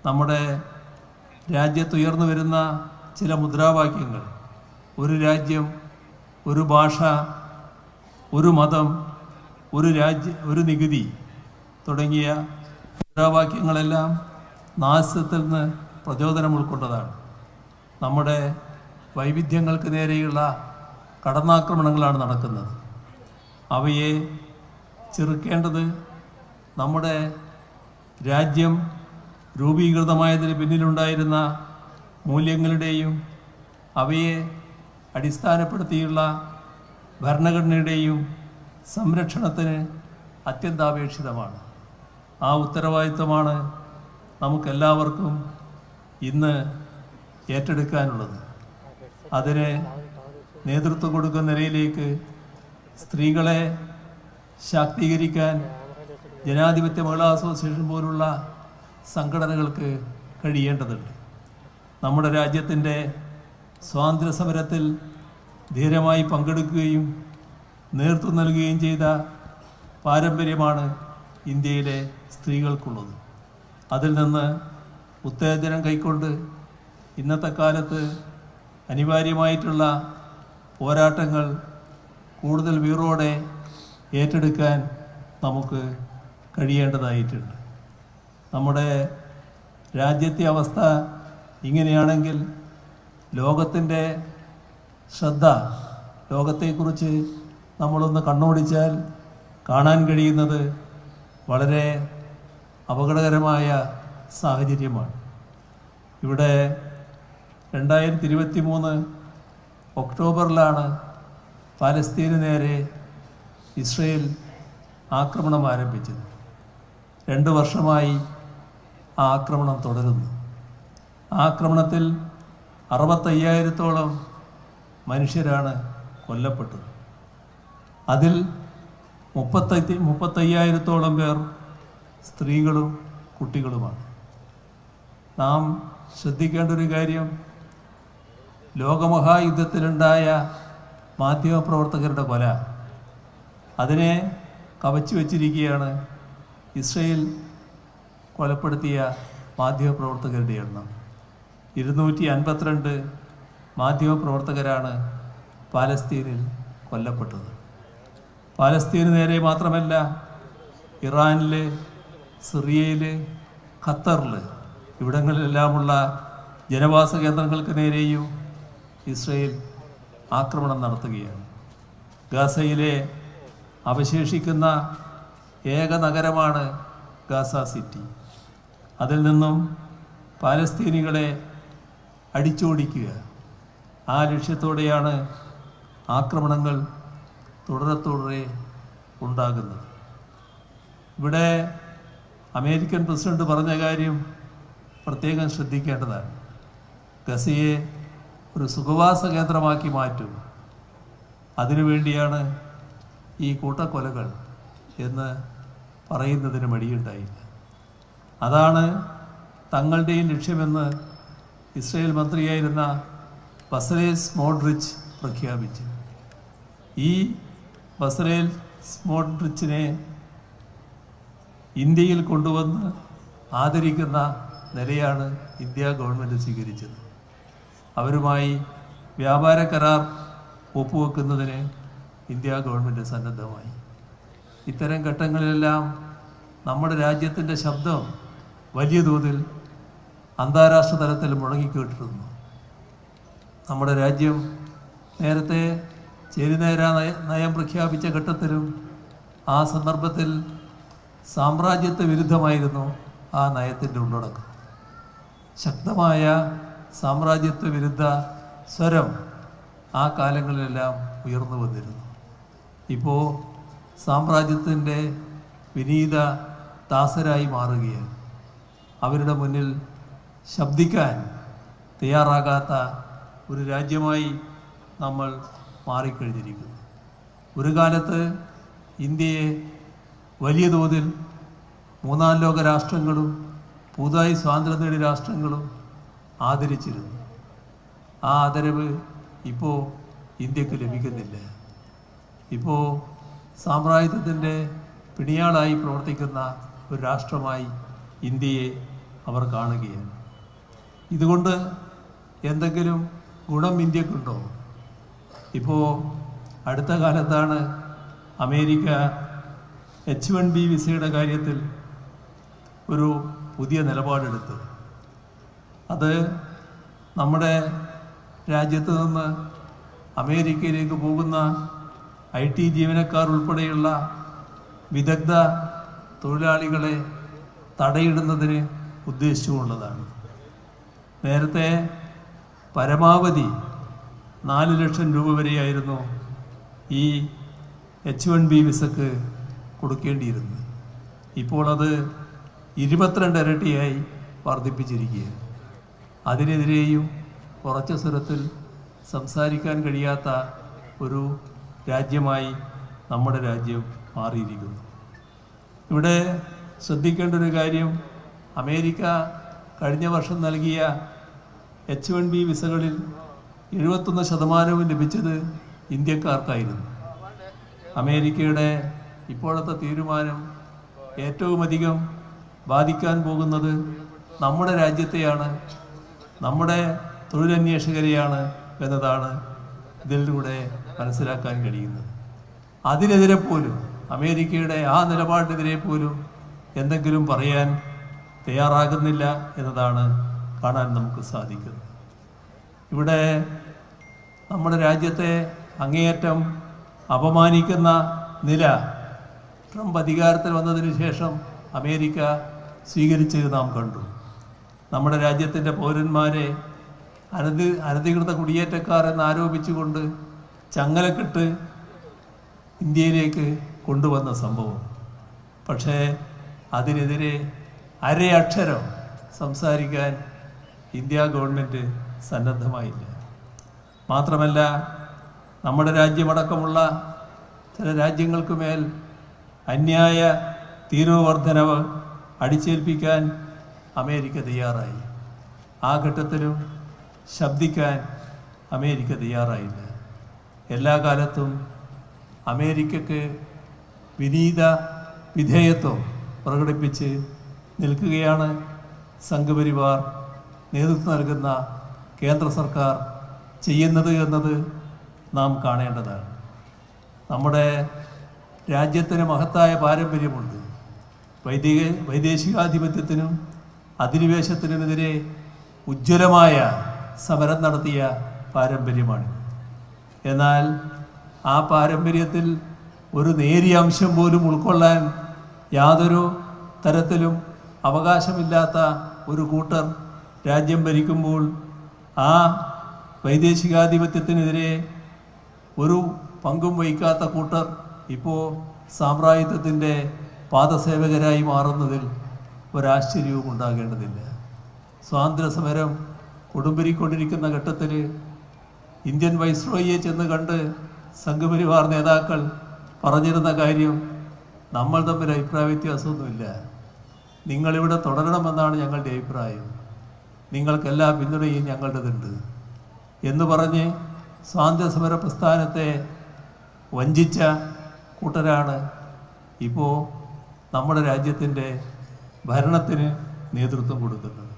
നമ്മുടെ രാജ്യത്തുയർന്നു വരുന്ന ചില മുദ്രാവാക്യങ്ങൾ, ഒരു രാജ്യം, ഒരു ഭാഷ, ഒരു മതം, ഒരു നികുതി തുടങ്ങിയ മുദ്രാവാക്യങ്ങളെല്ലാം നാസിസത്തിൽ നിന്ന് പ്രചോദനം ഉൾക്കൊണ്ടതാണ്. നമ്മുടെ വൈവിധ്യങ്ങൾക്ക് നേരെയുള്ള കടന്നാക്രമണങ്ങളാണ് നടക്കുന്നത്. അവയെ ചെറുക്കേണ്ടത് നമ്മുടെ രാജ്യം രൂപീകൃതമായതിന് പിന്നിലുണ്ടായിരുന്ന മൂല്യങ്ങളുടെയും അവയെ അടിസ്ഥാനപ്പെടുത്തിയുള്ള ഭരണഘടനയുടെയും സംരക്ഷണത്തിന് അത്യന്താപേക്ഷിതമാണ്. ആ ഉത്തരവാദിത്വമാണ് നമുക്കെല്ലാവർക്കും ഇന്ന് ഏറ്റെടുക്കാനുള്ളത്. അതിന് നേതൃത്വം കൊടുക്കുന്ന നിലയിലേക്ക് സ്ത്രീകളെ ശാക്തീകരിക്കാൻ ജനാധിപത്യ മഹിളാ അസോസിയേഷൻ പോലുള്ള സംഘടനകൾക്ക് കഴിയേണ്ടതുണ്ട്. നമ്മുടെ രാജ്യത്തിൻ്റെ സ്വാതന്ത്ര്യ സമരത്തിൽ ധീരമായി പങ്കെടുക്കുകയും നേതൃത്വം നൽകുകയും ചെയ്ത പാരമ്പര്യമാണ് ഇന്ത്യയിലെ സ്ത്രീകൾക്കുള്ളത്. അതിൽ നിന്ന് ഉത്തേജനം കൈക്കൊണ്ട് ഇന്നത്തെ കാലത്ത് അനിവാര്യമായിട്ടുള്ള പോരാട്ടങ്ങൾ കൂടുതൽ വീറോടെ ഏറ്റെടുക്കാൻ നമുക്ക് കഴിയേണ്ടതായിട്ടുണ്ട്. നമ്മുടെ രാജ്യത്തെ അവസ്ഥ ഇങ്ങനെയാണെങ്കിൽ ലോകത്തിൻ്റെ ശ്രദ്ധ, ലോകത്തെക്കുറിച്ച് നമ്മളൊന്ന് കണ്ണോടിച്ചാൽ കാണാൻ കഴിയുന്നത് വളരെ അപകടകരമായ സാഹചര്യമാണ്. ഇവിടെ 2023 ഒക്ടോബറിലാണ് പാലസ്തീന് നേരെ ഇസ്രയേൽ ആക്രമണം ആരംഭിച്ചത്. 2 വർഷമായി ആ ആക്രമണം തുടരുന്നു. ആ ആക്രമണത്തിൽ 65,000-ഓളം മനുഷ്യരാണ് കൊല്ലപ്പെട്ടത്. അതിൽ 35,000-ഓളം പേർ സ്ത്രീകളും കുട്ടികളുമാണ്. നാം ശ്രദ്ധിക്കേണ്ട ഒരു കാര്യം, ലോകമഹായുദ്ധത്തിലുണ്ടായ മാധ്യമപ്രവർത്തകരുടെ കൊല, അതിനെ കവച്ചു വച്ചിരിക്കുകയാണ് ഇസ്രയേൽ കൊലപ്പെടുത്തിയ മാധ്യമപ്രവർത്തകരുടെ എണ്ണം. 252 മാധ്യമപ്രവർത്തകരാണ് പാലസ്തീനിൽ കൊല്ലപ്പെട്ടത്. പാലസ്തീന് നേരെ മാത്രമല്ല, ഇറാനിൽ, സിറിയയിൽ, ഖത്തറിൽ, ഇവിടങ്ങളിലെല്ലാമുള്ള ജനവാസ കേന്ദ്രങ്ങൾക്ക് നേരെയും ഇസ്രയേൽ ആക്രമണം നടത്തുകയാണ്. ഗാസയിലെ അവശേഷിക്കുന്ന ഏക നഗരമാണ് ഗാസ സിറ്റി. അതിൽ നിന്നും പാലസ്തീനികളെ അടിച്ചോടിക്കുക, ആ ലക്ഷ്യത്തോടെയാണ് ആക്രമണങ്ങൾ തുടരെ ഉണ്ടാകുന്നത്. ഇവിടെ അമേരിക്കൻ പ്രസിഡന്റ് പറഞ്ഞ കാര്യം പ്രത്യേകം ശ്രദ്ധിക്കേണ്ടതാണ്. ഗസയെ ഒരു സുഖവാസ കേന്ദ്രമാക്കി മാറ്റും, അതിനുവേണ്ടിയാണ് ഈ കൂട്ടക്കൊലകൾ എന്ന് പറയുന്നതിന് മടിയുണ്ടായില്ല. അതാണ് തങ്ങളുടെയും ലക്ഷ്യമെന്ന് ഇസ്രായേൽ മന്ത്രിയായിരുന്ന ബസലേൽ സ്മോട്രിച്ച് പ്രഖ്യാപിച്ചു. ഈ ബസലേൽ സ്മോട്രിച്ചിനെ ഇന്ത്യയിൽ കൊണ്ടുവന്ന് ആദരിക്കുന്ന നിലയാണ് ഇന്ത്യ ഗവൺമെൻറ് സ്വീകരിച്ചത്. അവരുമായി വ്യാപാര കരാർ ഒപ്പുവെക്കുന്നതിന് ഇന്ത്യ ഗവൺമെൻറ് സന്നദ്ധമായി. ഇത്തരം ഘട്ടങ്ങളിലെല്ലാം നമ്മുടെ രാജ്യത്തിൻ്റെ ശബ്ദം വലിയ തോതിൽ അന്താരാഷ്ട്ര തലത്തിൽ മുഴങ്ങിക്കേട്ടിരുന്നു. നമ്മുടെ രാജ്യം നേരത്തെ ചേരിനേരാ നയം പ്രഖ്യാപിച്ച ഘട്ടത്തിലും ആ സന്ദർഭത്തിൽ സാമ്രാജ്യത്വ വിരുദ്ധമായിരുന്നു ആ നയത്തിൻ്റെ ഉള്ളടക്കം. ശക്തമായ സാമ്രാജ്യത്വ വിരുദ്ധ സ്വരം ആ കാലങ്ങളിലെല്ലാം ഉയർന്നു വന്നിരുന്നു. ഇപ്പോൾ സാമ്രാജ്യത്തിൻ്റെ വിനീത ദാസരായി മാറുകയാണ്. അവരുടെ മുന്നിൽ ശബ്ദിക്കാൻ തയ്യാറാകാത്ത ഒരു രാജ്യമായി നമ്മൾ മാറിക്കഴിഞ്ഞിരിക്കുന്നു. ഒരു കാലത്ത് ഇന്ത്യയെ വലിയ തോതിൽ മൂന്നാം ലോക രാഷ്ട്രങ്ങളും പുതുതായി സ്വാതന്ത്ര്യം നേടിയ രാഷ്ട്രങ്ങളും ആദരിച്ചിരുന്നു. ആ ആദരവ് ഇപ്പോൾ ഇന്ത്യക്ക് ലഭിക്കുന്നില്ല. ഇപ്പോൾ സാമ്രാജ്യത്തിൻ്റെ പിണിയാളായി പ്രവർത്തിക്കുന്ന ഒരു രാഷ്ട്രമായി ഇന്ത്യയെ അവർ കാണുകയാണ്. ഇതുകൊണ്ട് എന്തെങ്കിലും ഗുണം ഇന്ത്യക്കുണ്ടോ? ഇപ്പോൾ അടുത്ത കാലത്താണ് അമേരിക്ക H-1B വിസയുടെ കാര്യത്തിൽ ഒരു പുതിയ നിലപാടെടുത്തത്. അത് നമ്മുടെ രാജ്യത്ത് നിന്ന് അമേരിക്കയിലേക്ക് പോകുന്ന IT ജീവനക്കാർ ഉൾപ്പെടെയുള്ള വിദഗ്ധ തൊഴിലാളികളെ തടയിടുന്നതിന് ഉദ്ദേശിച്ചുകൊണ്ടതാണ്. നേരത്തെ പരമാവധി 4 ലക്ഷം രൂപ വരെയായിരുന്നു ഈ H-1B വിസക്ക് കൊടുക്കേണ്ടിയിരുന്നത്. ഇപ്പോൾ അത് 22 ഇരട്ടിയായി വർദ്ധിപ്പിച്ചിരിക്കുകയാണ്. അതിനെതിരെയും ഉറച്ച സ്വരത്തിൽ സംസാരിക്കാൻ കഴിയാത്ത ഒരു രാജ്യമായി നമ്മുടെ രാജ്യം മാറിയിരിക്കുന്നു. ഇവിടെ ശ്രദ്ധിക്കേണ്ട ഒരു കാര്യം, അമേരിക്ക കഴിഞ്ഞ വർഷം നൽകിയ H-1B വിസകളിൽ 71% ലഭിച്ചത് ഇന്ത്യക്കാർക്കായിരുന്നു. അമേരിക്കയുടെ ഇപ്പോഴത്തെ തീരുമാനം ഏറ്റവും അധികം ബാധിക്കാൻ പോകുന്നത് നമ്മുടെ രാജ്യത്തെയാണ്, നമ്മുടെ തൊഴിലന്വേഷകരെയാണ് എന്നതാണ് ഇതിലൂടെ മനസ്സിലാക്കാൻ കഴിയുന്നത്. അതിനെതിരെ പോലും, അമേരിക്കയുടെ ആ നിലപാടിനെതിരെ പോലും എന്തെങ്കിലും പറയാൻ തയ്യാറാകുന്നില്ല എന്നതാണ് കാണാൻ നമുക്ക് സാധിക്കുന്നത്. ഇവിടെ നമ്മുടെ രാജ്യത്തെ അങ്ങേയറ്റം അപമാനിക്കുന്ന നില ട്രംപ് അധികാരത്തിൽ വന്നതിന് ശേഷം അമേരിക്ക സ്വീകരിച്ചത് നാം കണ്ടു. നമ്മുടെ രാജ്യത്തിൻ്റെ പൗരന്മാരെ അനധികൃത കുടിയേറ്റക്കാർ എന്ന് ആരോപിച്ചുകൊണ്ട് ചങ്ങലക്കിട്ട് ഇന്ത്യയിലേക്ക് കൊണ്ടുവന്ന സംഭവം. പക്ഷേ അതിനെതിരെ അരയക്ഷരം സംസാരിക്കാൻ ഇന്ത്യ ഗവൺമെൻറ് സന്നദ്ധമായില്ല. മാത്രമല്ല, നമ്മുടെ രാജ്യമടക്കമുള്ള ചില രാജ്യങ്ങൾക്ക് മേൽ അന്യായ തീരുവവർദ്ധനവ് അടിച്ചേൽപ്പിക്കാൻ അമേരിക്ക തയ്യാറായി. ആ ഘട്ടത്തിലും ശബ്ദിക്കാൻ അമേരിക്ക തയ്യാറായില്ല. എല്ലാ കാലത്തും അമേരിക്കക്ക് വിനീത വിധേയത്വം പ്രകടിപ്പിച്ച് നിൽക്കുകയാണ് സംഘപരിവാർ നേതൃത്വം നൽകുന്ന കേന്ദ്ര സർക്കാർ ചെയ്യുന്നത് എന്നത് നാം കാണേണ്ടതാണ്. നമ്മുടെ രാജ്യത്തിന് മഹത്തായ പാരമ്പര്യമുണ്ട്. വൈദേശികാധിപത്യത്തിനും അധിനിവേശത്തിനുമെതിരെ ഉജ്ജ്വലമായ സമരം നടത്തിയ പാരമ്പര്യമാണ്. എന്നാൽ ആ പാരമ്പര്യത്തിൽ ഒരു നേരിയ അംശം പോലും ഉൾക്കൊള്ളാൻ യാതൊരു തരത്തിലും അവകാശമില്ലാത്ത ഒരു കൂട്ടർ രാജ്യം ഭരിക്കുമ്പോൾ ആ വൈദേശികാധിപത്യത്തിനെതിരെ ഒരു പങ്കും വഹിക്കാത്ത കൂട്ടർ ഇപ്പോൾ സാമ്രാജ്യത്വത്തിൻ്റെ പാദസേവകരായി മാറുന്നതിൽ ഒരാശ്ചര്യവും ഉണ്ടാകേണ്ടതില്ല. സ്വാതന്ത്ര്യ സമരം കൊടുമ്പിരിക്കൊണ്ടിരിക്കുന്ന ഘട്ടത്തിൽ ഇന്ത്യൻ വൈസ്രോയിയെ ചെന്ന് കണ്ട് സംഘപരിവാർ നേതാക്കൾ പറഞ്ഞിരുന്ന കാര്യം, നമ്മൾ തമ്മിൽ അഭിപ്രായ വ്യത്യാസമൊന്നുമില്ല, നിങ്ങളിവിടെ തുടരണമെന്നാണ് ഞങ്ങളുടെ അഭിപ്രായം, നിങ്ങൾക്കെല്ലാ പിന്തുണയും ഞങ്ങളുടേതുണ്ട് എന്ന് പറഞ്ഞ് സ്വാതന്ത്ര്യ സമര പ്രസ്ഥാനത്തെ വഞ്ചിച്ച കൂട്ടരാണ് ഇപ്പോൾ നമ്മുടെ രാജ്യത്തിൻ്റെ ഭരണത്തിന് നേതൃത്വം കൊടുക്കുന്നത്.